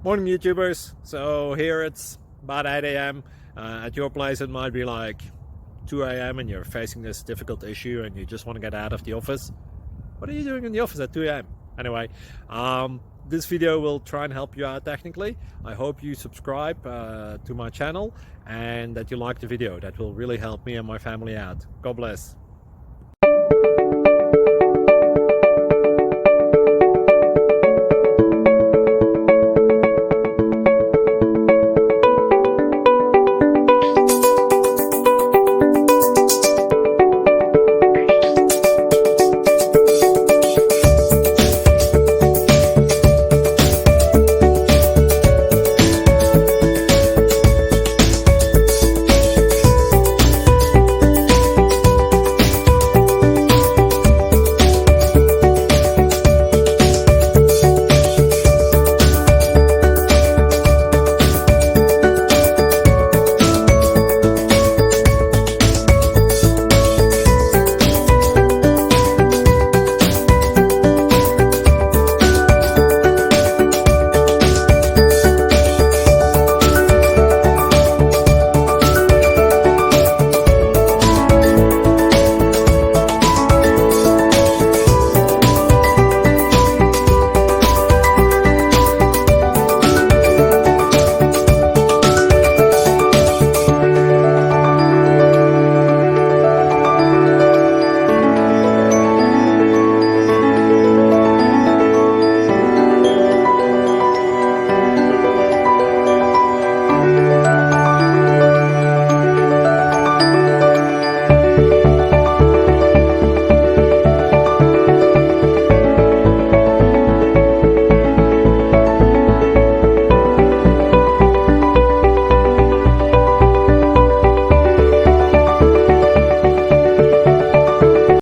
Morning YouTubers. So here it's about 8 a.m. At your place it might be like 2 a.m. and you're facing this difficult issue and you just want to get out of the office. What are you doing in the office at 2 a.m.? Anyway, this video will try and help you out technically. I hope you subscribe to my channel and that you like the video. That will really help me and my family out. God bless.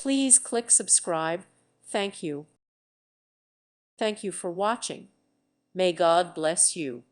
Please click subscribe. Thank you. Thank you for watching. May God bless you.